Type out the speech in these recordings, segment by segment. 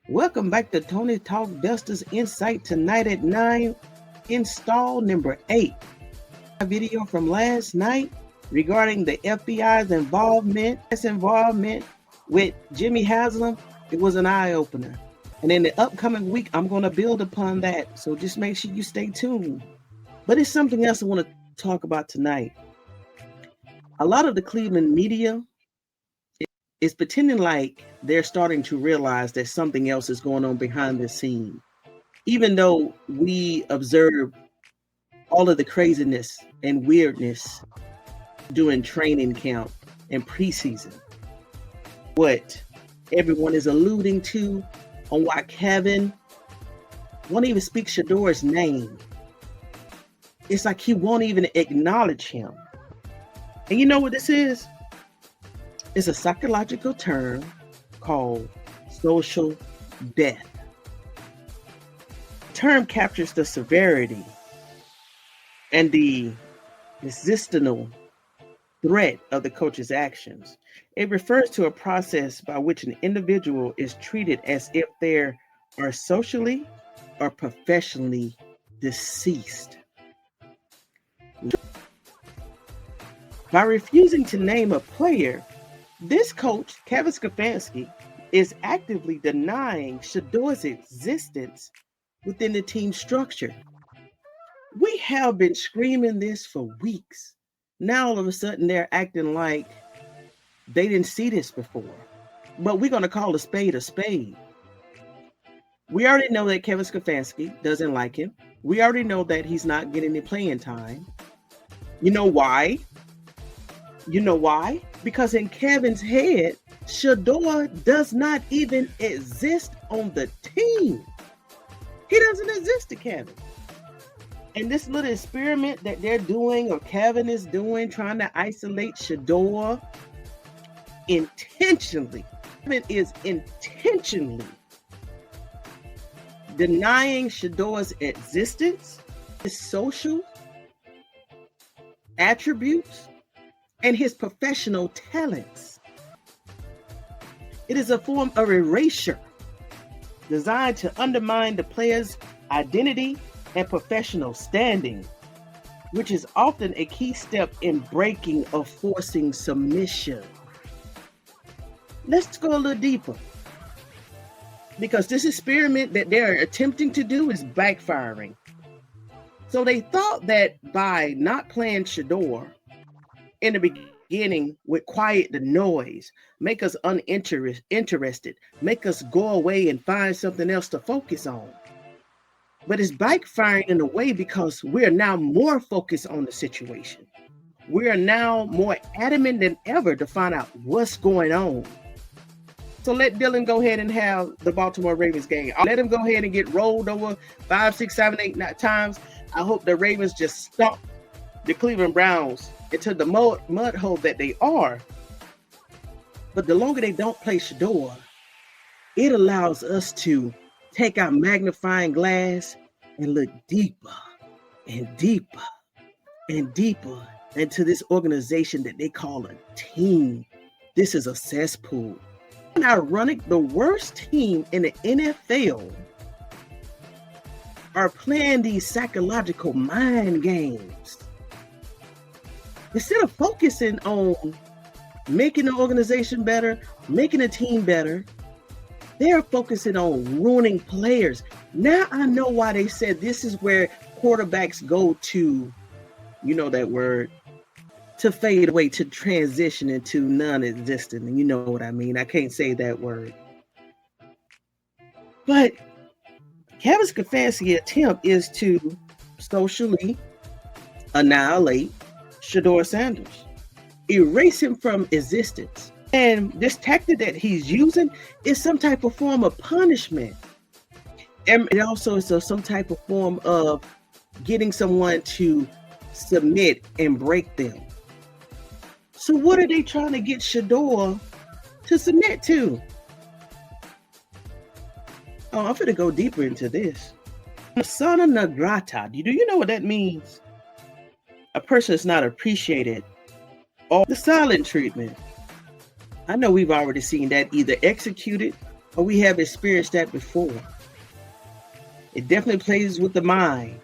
Welcome back to Tony Talk Dusters Insight tonight at 9, install number 8. A video from last night regarding the FBI's involvement with Jimmy Haslam. It was an eye-opener. And in the upcoming week, I'm going to build upon that. So just make sure you stay tuned. But it's something else I want to talk about tonight. A lot of the Cleveland media is pretending like they're starting to realize that something else is going on behind the scene. Even though we observe all of the craziness and weirdness during training camp and preseason. What everyone is alluding to on why Kevin won't even speak SHEDEUR's name. It's like he won't even acknowledge him. And you know what this is? It's a psychological term called social death. The term captures the severity and the existential threat of the coach's actions. It refers to a process by which an individual is treated as if they are socially or professionally deceased. By refusing to name a player, this coach, Kevin Stefanski, is actively denying SHEDEUR's existence within the team structure. We have been screaming this for weeks. Now all of a sudden they're acting like they didn't see this before. But we're going to call a spade a spade. We already know that Kevin Stefanski doesn't like him. We already know that he's not getting the playing time. You know why? Because in Kevin's head, SHEDEUR does not even exist on the team. He doesn't exist to Kevin. And this little experiment that they're doing, or Kevin is doing, trying to isolate SHEDEUR intentionally. Kevin is intentionally denying SHEDEUR's existence, his social attributes, and his professional talents. It is a form of erasure designed to undermine the player's identity and professional standing, which is often a key step in breaking or forcing submission. Let's go a little deeper, because this experiment that they're attempting to do is backfiring. So they thought that by not playing SHEDEUR in the beginning would quiet the noise, make us uninterested, make us go away and find something else to focus on. But it's backfiring in a way because we're now more focused on the situation. We are now more adamant than ever to find out what's going on. So let Dylan go ahead and have the Baltimore Ravens game. I'll let him go ahead and get rolled over 5, 6, 7, 8 times. I hope the Ravens just stomp the Cleveland Browns into the mud hole that they are. But the longer they don't play SHEDEUR, it allows us to take our magnifying glass and look deeper and deeper and deeper into this organization that they call a team. This is a cesspool. And ironic, the worst team in the NFL are playing these psychological mind games. Instead of focusing on making the organization better, making a team better, they're focusing on ruining players. Now I know why they said this is where quarterbacks go to, you know that word, to fade away, to transition into non-existent. And you know what I mean. I can't say that word. But Kevin Stefanski's attempt is to socially annihilate shedeursanders, erase him from existence. And this tactic that he's using is some type of form of punishment. And it also is some type of form of getting someone to submit and break them. So what are they trying to get SHEDEUR to submit to? Oh, I'm going to go deeper into this. Persona non grata. Do you know what that means? A person is not appreciated, or the silent treatment. I know we've already seen that either executed or we have experienced that before. It definitely plays with the mind.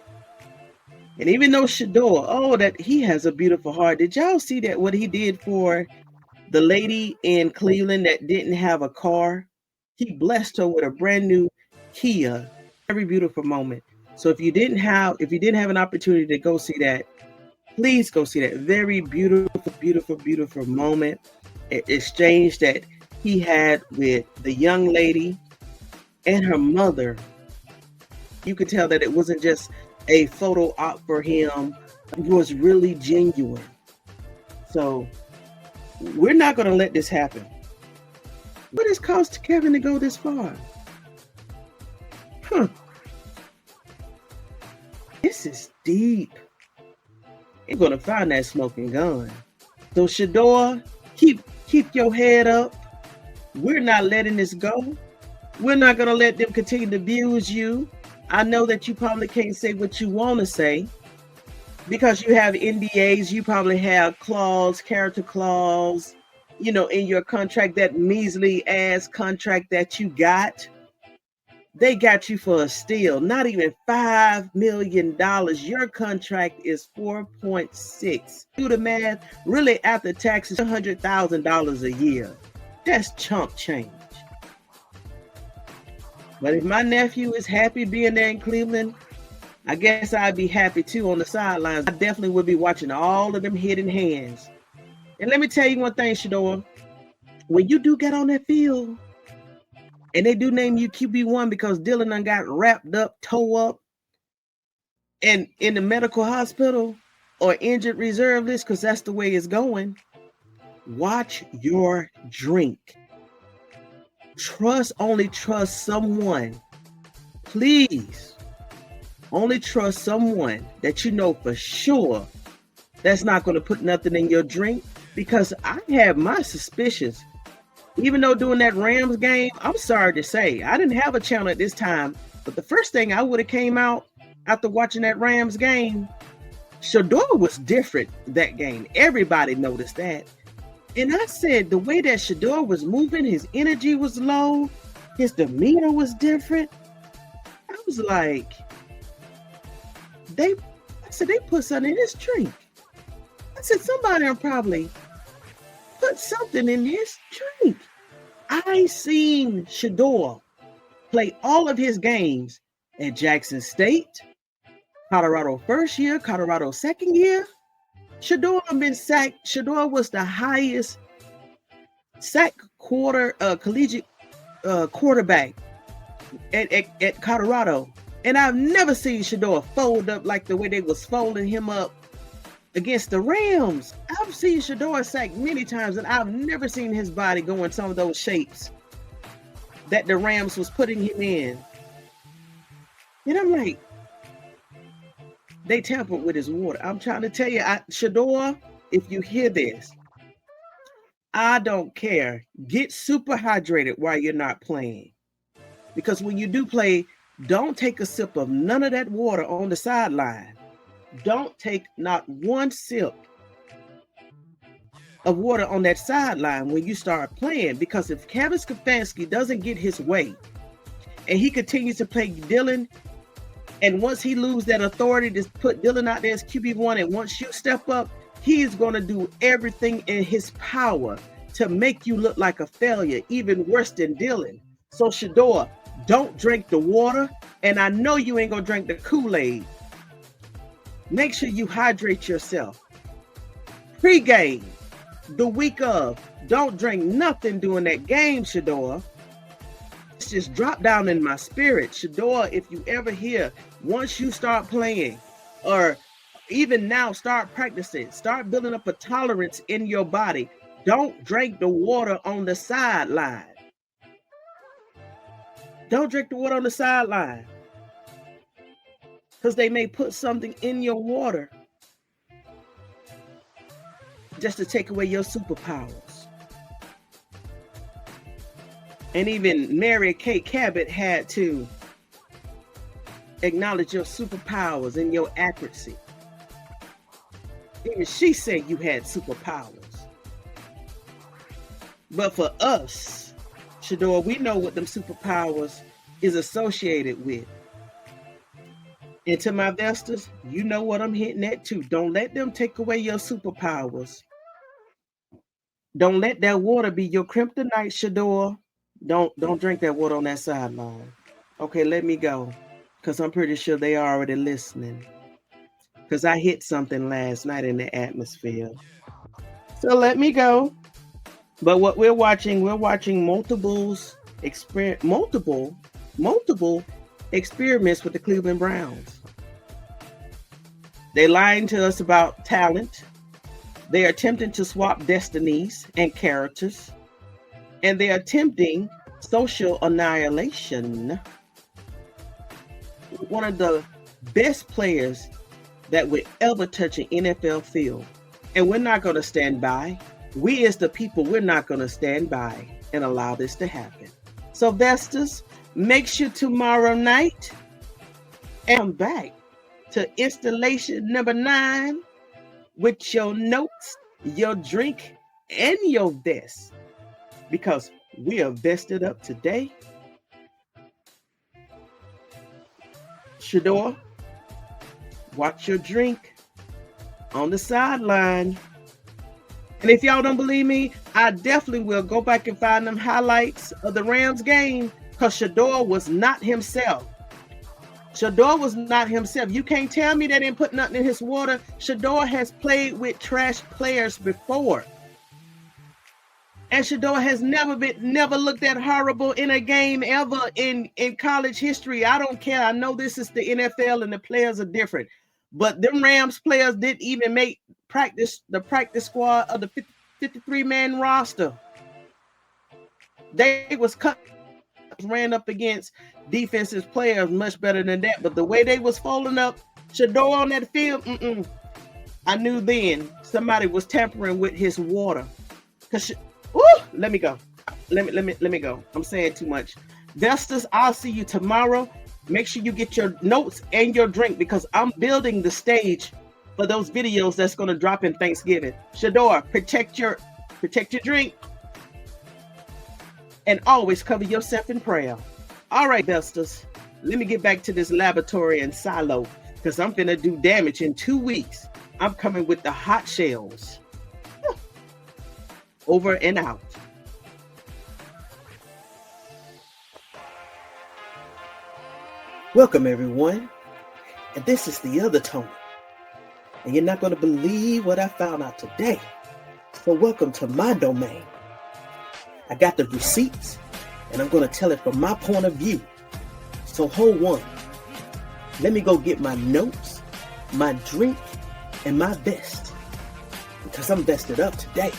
And even though SHEDEUR, that he has a beautiful heart. Did y'all see that what he did for the lady in Cleveland that didn't have a car? He blessed her with a brand new Kia. Very beautiful moment. So if you didn't have an opportunity to go see that, please go see that. Very beautiful, beautiful, beautiful moment. Exchange that he had with the young lady and her mother. You could tell that it wasn't just a photo op for him. It was really genuine. So we're not going to let this happen. What has caused Kevin to go this far? This is deep. You're going to find that smoking gun. So SHEDEUR, keep your head up. We're not letting this go. We're not going to let them continue to abuse you. I know that you probably can't say what you want to say because you have NDAs. You probably have character clause, in your contract, that measly ass contract that you got. They got you for a steal, not even $5 million. Your contract is 4.6. Do the math, really after taxes, $100,000 a year. That's chump change. But if my nephew is happy being there in Cleveland, I guess I'd be happy too on the sidelines. I definitely would be watching all of them hidden hands. And let me tell you one thing, SHEDEUR. When you do get on that field, and they do name you QB1 because Dylan done got wrapped up, tore up, and in the medical hospital or injured reserve list, because that's the way it's going, watch your drink. Only trust someone. Please. Only trust someone that you know for sure that's not going to put nothing in your drink, because I have my suspicions. Even though during that Rams game, I'm sorry to say, I didn't have a channel at this time, but the first thing I would have came out after watching that Rams game, SHEDEUR was different that game. Everybody noticed that. And I said, the way that SHEDEUR was moving, his energy was low, his demeanor was different. I was like, they put something in his drink. I said, somebody probably put something in his drink. I seen SHEDEUR play all of his games at Jackson State, Colorado first year, Colorado second year. SHEDEUR been sacked. SHEDEUR was the highest sack collegiate quarterback at Colorado. And I've never seen SHEDEUR fold up like the way they was folding him up against the Rams. I've seen SHEDEUR sacked many times, and I've never seen his body go in some of those shapes that the Rams was putting him in. And I'm like, they tampered with his water. I'm trying to tell you, SHEDEUR, if you hear this, I don't care. Get super hydrated while you're not playing. Because when you do play, don't take a sip of none of that water on the sideline. Don't take not one sip of water on that sideline when you start playing. Because if Kevin Stefanski doesn't get his way and he continues to play Dylan, and once he loses that authority to put Dylan out there as QB1, and once you step up, he's going to do everything in his power to make you look like a failure, even worse than Dylan. So SHEDEUR, don't drink the water, and I know you ain't going to drink the Kool-Aid. Make sure you hydrate yourself. Pre-game, the week of, don't drink nothing during that game, SHEDEUR. It's just dropped down in my spirit. SHEDEUR, if you ever hear, once you start playing, or even now start practicing, start building up a tolerance in your body, don't drink the water on the sideline. Don't drink the water on the sideline, because they may put something in your water just to take away your superpowers. And even Mary Kay Cabot had to acknowledge your superpowers and your accuracy. Even she said you had superpowers. But for us, Shedeur, we know what them superpowers is associated with. And to my Vesters, you know what I'm hitting at too. Don't let them take away your superpowers. Don't let that water be your kryptonite, Shedeur. Don't drink that water on that sideline. Okay, let me go. Because I'm pretty sure they are already listening. Because I hit something last night in the atmosphere. So let me go. But what we're watching multiple experiments with the Cleveland Browns. They lying to us about talent. They are attempting to swap destinies and characters. And they are attempting social annihilation. One of the best players that would ever touch an NFL field. And we're not going to stand by. We as the people, we're not going to stand by and allow this to happen. So Vesters, make sure tomorrow night and come back to installation number 9 with your notes, your drink, and your vest. Because we are vested up today. Shedeur, watch your drink on the sideline. And if y'all don't believe me, I definitely will go back and find them highlights of the Rams game, because Shedeur was not himself. Shedeur was not himself. You can't tell me they didn't put nothing in his water. Shedeur has played with trash players before. And Shedeur has never looked that horrible in a game ever in college history. I don't care. I know this is the NFL and the players are different. But them Rams players didn't even make the practice squad of the 53-man roster. They was ran up against defensive players much better than that. But the way they was folding up Shedeur on that field, I knew then somebody was tampering with his water. Let me go. Let me go. I'm saying too much. Vesters, I'll see you tomorrow. Make sure you get your notes and your drink, because I'm building the stage for those videos that's going to drop in Thanksgiving. Shedeur, protect your drink, and always cover yourself in prayer. All right, Vesters, let me get back to this laboratory and silo, because I'm finna do damage in 2 weeks. I'm coming with the hot shells. Over and out. Welcome, everyone. And this is the other Tony. And you're not going to believe what I found out today. So welcome to my domain. I got the receipts, and I'm going to tell it from my point of view. So hold on. Let me go get my notes, my drink, and my vest. Because I'm vested up today.